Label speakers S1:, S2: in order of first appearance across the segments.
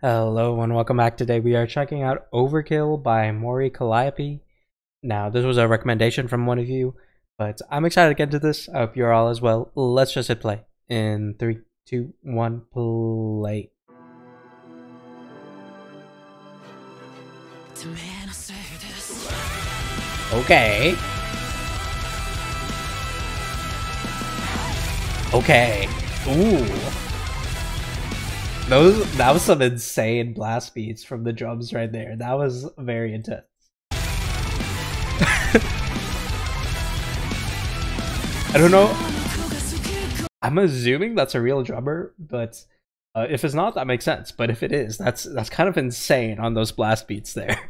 S1: Hello and welcome back. Today we are checking out Overkill by Mori Calliope. Now, this was a recommendation from one of you, but I'm excited to get into this. I hope you're all as well. Let's just hit play. In 3, 2, 1, play. Okay. Okay. Ooh. That was some insane blast beats from the drums right there. That was very intense. I don't know. I'm assuming that's a real drummer, but if it's not, that makes sense. But if it is, that's kind of insane on those blast beats there.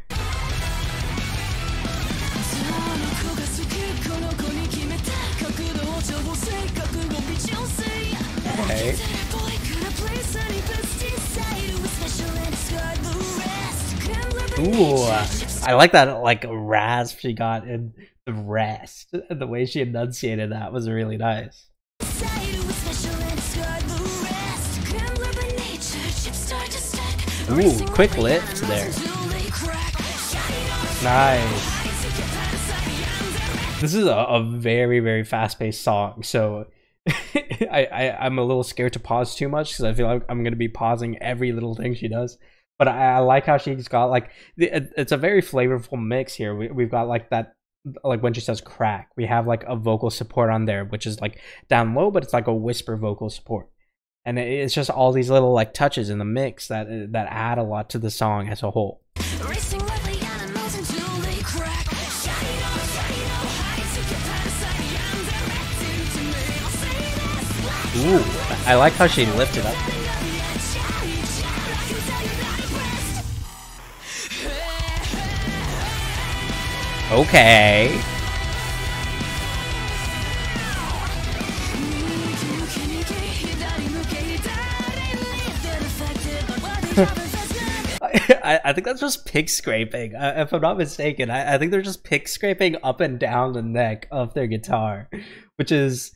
S1: Okay. Ooh, I like that like rasp she got in the rest. The way she enunciated that was really nice. Ooh, quick lift there. Nice. This is a very, very fast-paced song, so I'm a little scared to pause too much because I feel like I'm going to be pausing every little thing she does. But I like how she's got like it's a very flavorful mix here. We've got like that, like when she says crack, we have like a vocal support on there, which is like down low, but it's like a whisper vocal support, and it's just all these little like touches in the mix that add a lot to the song as a whole. Ooh, I like how she lifted up. Okay. I think that's just pig scraping. If I'm not mistaken, I think they're just pig scraping up and down the neck of their guitar, which is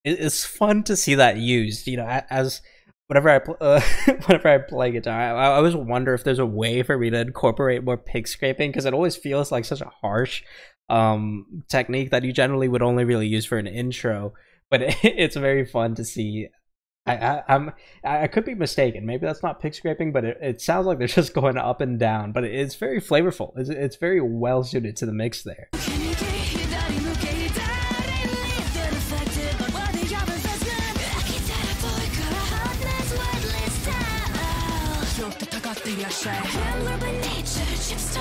S1: it's fun to see that used. You know, as whenever I play guitar, I always wonder if there's a way for me to incorporate more pig scraping, because it always feels like such a harsh technique that you generally would only really use for an intro. But it's very fun to see. I could be mistaken. Maybe that's not pig scraping, but it sounds like they're just going up and down. But it's very flavorful. It's very well suited to the mix there.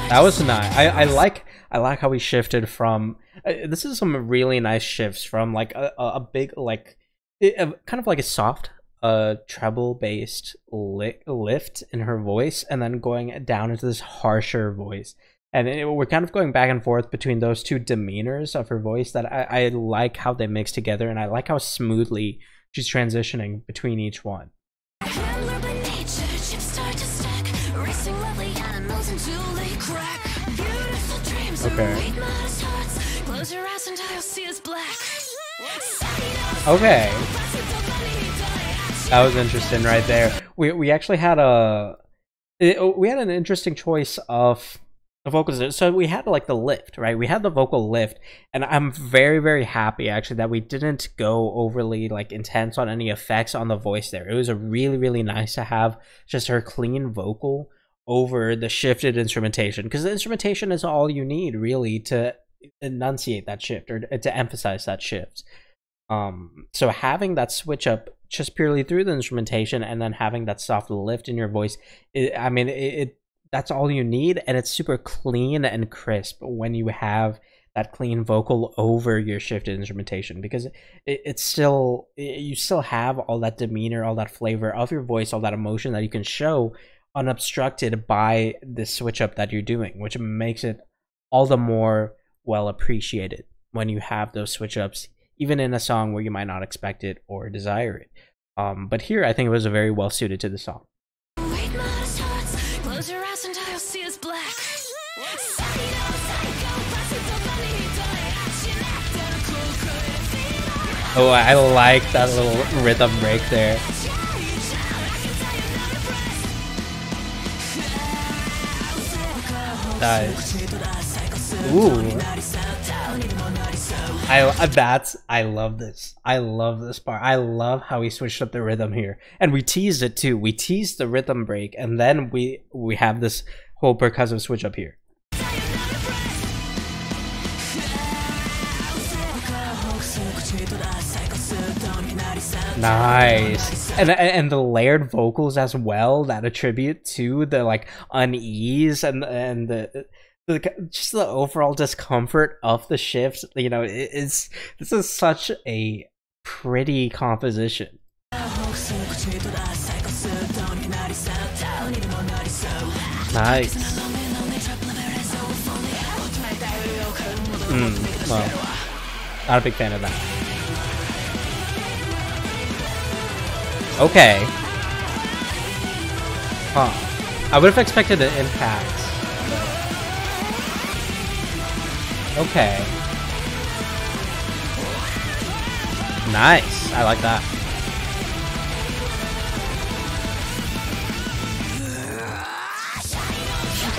S1: That was nice. I like how we shifted from this is some really nice shifts from like a big like kind of like a soft treble based lift in her voice, and then going down into this harsher voice, and we're kind of going back and forth between those two demeanors of her voice that I like how they mix together, and I like how smoothly she's transitioning between each one. Okay. Okay. That was interesting right there. We actually had an interesting choice of vocals. So we had like the lift, right? We had the vocal lift, and I'm very, very happy actually that we didn't go overly like intense on any effects on the voice there. It was a really, really nice to have just her clean vocal over the shifted instrumentation, because the instrumentation is all you need really to enunciate that shift or to emphasize that shift. So having that switch up just purely through the instrumentation and then having that soft lift in your voice, that's all you need, and it's super clean and crisp when you have that clean vocal over your shifted instrumentation, because it's still, you still have all that demeanor, all that flavor of your voice, all that emotion that you can show unobstructed by the switch up that you're doing, which makes it all the more well appreciated when you have those switch ups, even in a song where you might not expect it or desire it. But here I think it was very well suited to the song. Oh, I like that little rhythm break there. Nice. Ooh. I love this. I love this part. I love how we switched up the rhythm here. And we teased it too. We teased the rhythm break, and then we have this whole percussive switch up here. Nice. And the layered vocals as well that attribute to the like unease and the just the overall discomfort of the shifts. You know, this is such a pretty composition. Nice. Well, not a big fan of that. Okay. Huh. I would have expected an impact. Okay. Nice. I like that.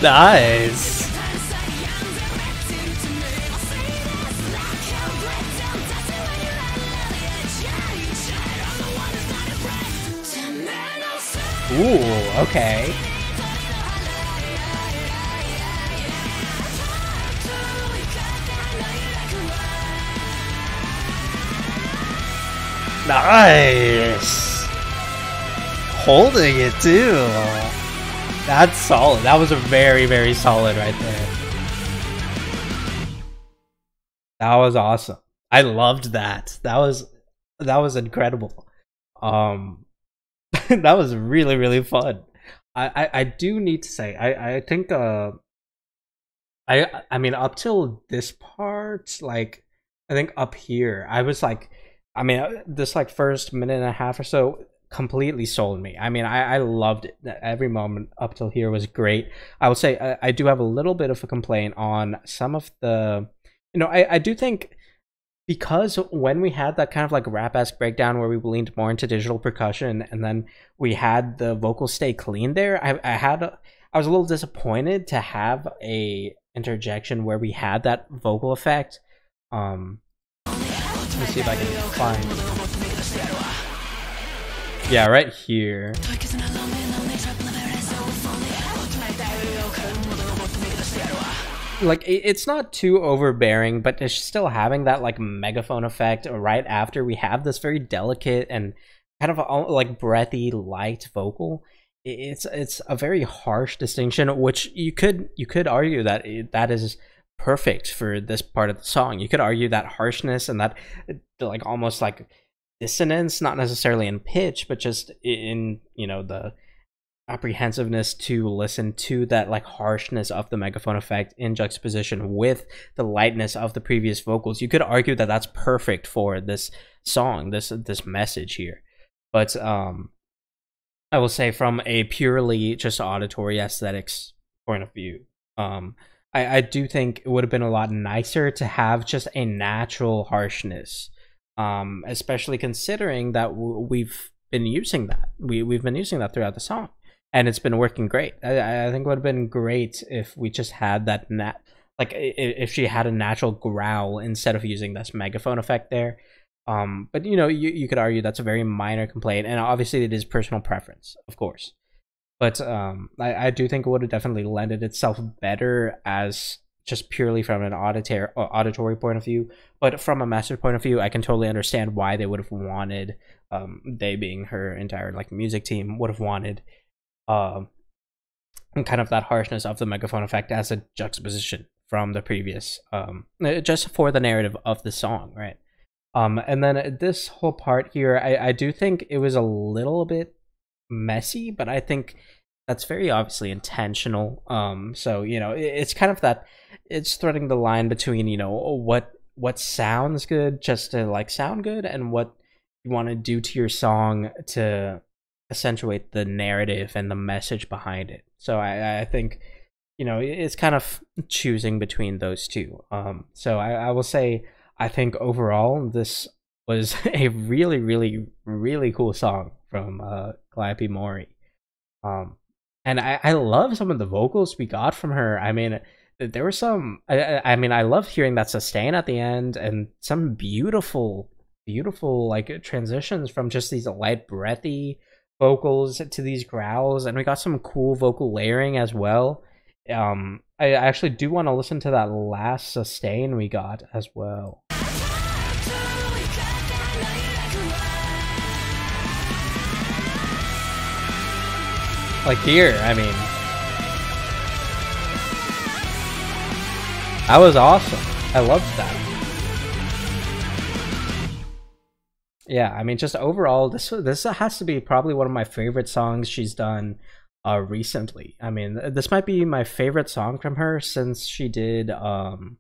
S1: Nice. Ooh, okay. Nice. Holding it too. That's solid. That was a very, very solid right there. That was awesome. I loved that. That was incredible. That was really, really fun. I do need to say I think I mean up till this part, like I think up here I was like, I mean this like first minute and a half or so completely sold me. I mean I loved it. Every moment up till here was great. I will say I do have a little bit of a complaint on some of the, you know, I do think, because when we had that kind of like rap-esque breakdown where we leaned more into digital percussion and then we had the vocals stay clean there, I was a little disappointed to have a interjection where we had that vocal effect. Let me see if I can find. Yeah, right here. Like it's not too overbearing, but it's still having that like megaphone effect right after we have this very delicate and kind of like breathy light vocal. It's a very harsh distinction, which you could argue that that is perfect for this part of the song. You could argue that harshness and that like almost like dissonance, not necessarily in pitch, but just in, you know, the apprehensiveness to listen to that like harshness of the megaphone effect in juxtaposition with the lightness of the previous vocals. You could argue that that's perfect for this song, this message here. But I will say from a purely just auditory aesthetics point of view, I do think it would have been a lot nicer to have just a natural harshness, especially considering that we've been using that. We've been using that throughout the song, and it's been working great. I think it would have been great if we just had that like if she had a natural growl instead of using this megaphone effect there. But you know, you could argue that's a very minor complaint, and obviously it is personal preference, of course. But I do think it would have definitely lended itself better as just purely from an auditory point of view. But from a master point of view, I can totally understand why they would have wanted, they being her entire like music team, would have wanted kind of that harshness of the megaphone effect as a juxtaposition from the previous, just for the narrative of the song, right? And then this whole part here, I do think it was a little bit messy, but I think that's very obviously intentional. So you know, it's kind of that, it's threading the line between, you know, what sounds good just to like sound good, and what you want to do to your song to accentuate the narrative and the message behind it. So I think, you know, it's kind of choosing between those two. So I will say, I think overall this was a really, really, really cool song from Calliope Mori. And I love some of the vocals we got from her. I mean, there were some. I mean, I love hearing that sustain at the end, and some beautiful, beautiful like transitions from just these light, breathy vocals to these growls, and we got some cool vocal layering as well. I actually do want to listen to that last sustain we got as well. Like here, I mean, that was awesome. I loved that. Yeah, I mean, just overall, this has to be probably one of my favorite songs she's done recently. I mean, this might be my favorite song from her since she did the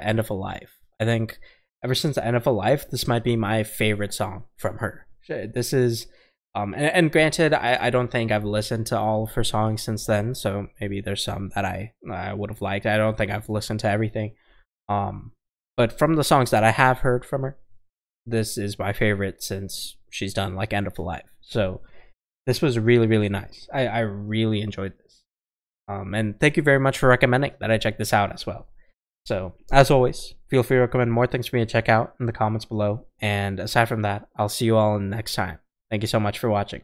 S1: End of a Life. I think ever since the End of a Life, this might be my favorite song from her. This is and granted, I don't think I've listened to all of her songs since then, so maybe there's some that I would have liked. I don't think I've listened to everything. But from the songs that I have heard from her, this is my favorite since she's done like End of a Life. So this was really, really nice. I really enjoyed this. And thank you very much for recommending that I check this out as well. So, as always, feel free to recommend more things for me to check out in the comments below. And aside from that, I'll see you all next time. Thank you so much for watching.